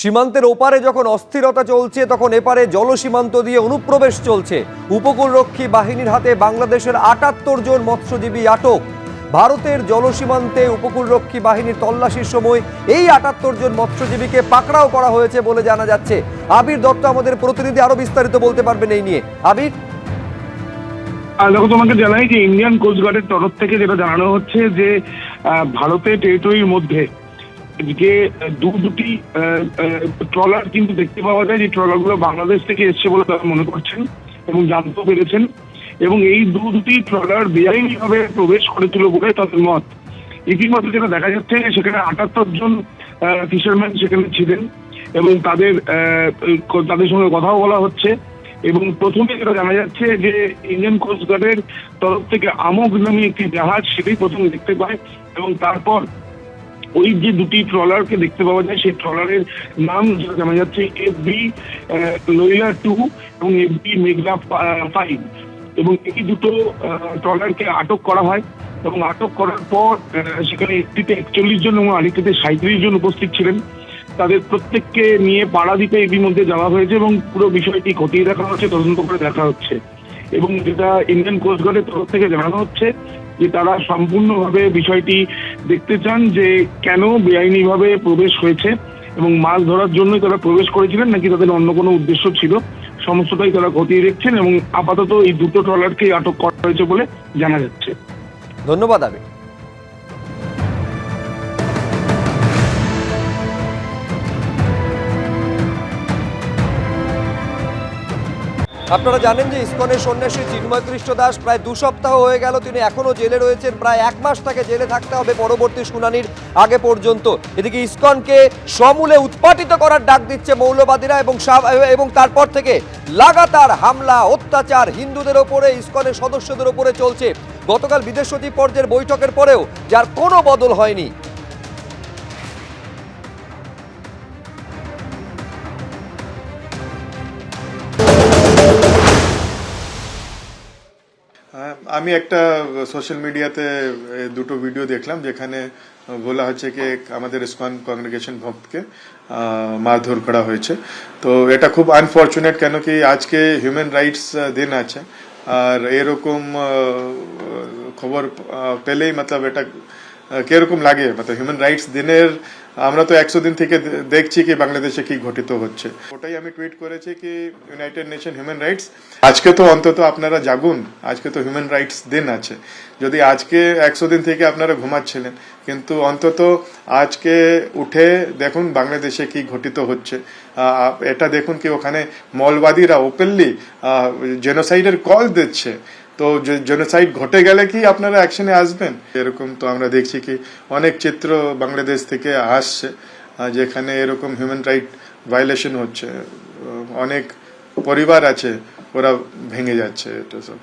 সীমান্তের ওপারে যখন অস্থিরতা চলছে তখন এপারে জলসীমান্ত দিয়ে অনুপ্রবেশ চলছে। উপকূলরক্ষী বাহিনীর হাতে বাংলাদেশের ৭৮ জন মৎস্যজীবী আটক। ভারতের জলসীমান্তে উপকূলরক্ষী বাহিনীর তল্লাশির সময় এই ৭৮ জন মৎস্যজীবীকে পাকড়াও করা হয়েছে বলে জানা যাচ্ছে। আবির দত্ত আমাদের প্রতিনিধি আরো বিস্তারিত বলতে পারবেন এই নিয়ে। আবির, দেখো, তোমাকে জানাই যে ইন্ডিয়ান কোস্টগার্ডের তরফ থেকে যেটা জানানো হচ্ছে যে ভারতের টেরিটরির মধ্যে যে দুটি ট্রলার কিন্তু দেখতে পাওয়া যায়, যে ট্রলারগুলো বাংলাদেশ থেকে এসছে বলে তারা মনে করছেন এবং জানতে পেরেছেন, এবং এই দুটি ট্রলার বেআইনিভাবে প্রবেশ করেছিল বলে তাদের মত। ইতিমধ্যে যেটা দেখা যাচ্ছে সেখানে ৭৮ জন ফিশারম্যান সেখানে ছিলেন এবং তাদের সঙ্গে কথাও বলা হচ্ছে। এবং প্রথমে যেটা জানা যাচ্ছে যে ইন্ডিয়ান কোস্টগার্ডের তরফ থেকে আমোগ নামে একটি জাহাজ সেটাই প্রথমে দেখতে পায়, এবং তারপর ওই যে দুটি ট্রলারকে দেখতে পাওয়া যায় সেই ট্রলারের নাম যেটা জানা যাচ্ছে FB লইলা 2 এবং FB মেঘলা 5, এবং এই দুটো ট্রলারকে আটক করা হয়। এবং আটক করার পর সেখানে একটিতে 41 জন এবং আরেকটিতে 37 জন উপস্থিত ছিলেন। তাদের প্রত্যেককে নিয়ে পাড়াদ্বীপে ইতিমধ্যে যাওয়া হয়েছে এবং পুরো বিষয়টি খতিয়ে দেখা হচ্ছে, তদন্ত করে দেখা হচ্ছে। এবং যেটা ইন্ডিয়ান কোস্টগার্ডের তরফ থেকে জানানো হচ্ছে যে তারা সম্পূর্ণভাবে বিষয়টি দেখতে চান যে কেন বেআইনিভাবে প্রবেশ হয়েছে এবং মাছ ধরার জন্যই তারা প্রবেশ করেছিলেন নাকি তাদের অন্য কোনো উদ্দেশ্য ছিল, সমস্তটাই তারা খতিয়ে দেখছেন। এবং আপাতত এই দুটো ট্রলারকে আটক করা হয়েছে বলে জানা যাচ্ছে। ধন্যবাদ আবির। আপনারা জানেন যে ইসকনের সন্ন্যাসী চিন্ময় কৃষ্ণ দাস প্রায় 2 সপ্তাহ হয়ে গেল, তিনি এখনো জেলে রয়েছেন। প্রায় 1 মাস তাকে জেলে থাকতে হবে পরবর্তী শুনানির আগে পর্যন্ত। এদিকে ইসকনকে সমূলে উৎপাটিত করার ডাক দিচ্ছে মৌলবাদীরা এবং তারপর থেকে লাগাতার হামলা অত্যাচার হিন্দুদের ওপরে, ইসকনের সদস্যদের ওপরে চলছে। গতকাল বিদেশ সচিব পর্যায়ের বৈঠকের পরেও যার কোনো বদল হয়নি। আমি একটা সোশ্যাল মিডিয়াতে দুটো ভিডিও দেখলাম যেখানে বলা হচ্ছে কি আমাদের ইসকন কংগ্রেগেশন ভক্তকে মারধর করা হয়েছে। তো এটা খুব আনফর্চুনেট, কেন কি আজকে হিউম্যান রাইটস দিন আছে, আর এরকম খবর পেলেই মতলব এটা কিরকম লাগে। মতলব হিউম্যান রাইটস দিনের আমরা তো 100 দিন থেকে দেখছি কি বাংলাদেশে কি ঘটিত হচ্ছে। ওটাই আমি টুইট করেছি কি ইউনাইটেড নেশন হিউম্যান রাইটস, আজকে তো অন্তত আপনারা জাগুন, আজকে তো হিউম্যান রাইটস দিন আছে। যদি আজকে 100 দিন থেকে আপনারা ঘুমাচ্ছিলেন, কিন্তু অন্তত আজকে উঠে দেখুন বাংলাদেশে কি ঘটিত হচ্ছে। এটা দেখুন কি ওখানে মৌলবাদীরা ওপেনলি জেনোসাইডের কল দিচ্ছে। তো জেনোসাইড ঘটে গেলে কি আপনারা অ্যাকশনে আসবেন? এরকম তো আমরা দেখছি কি অনেক চিত্র বাংলাদেশ থেকে আসছে যেখানে এরকম হিউম্যান রাইট ভায়োলেশন হচ্ছে। অনেক পরিবার আছে ওরা ভেঙে যাচ্ছে এটা সব।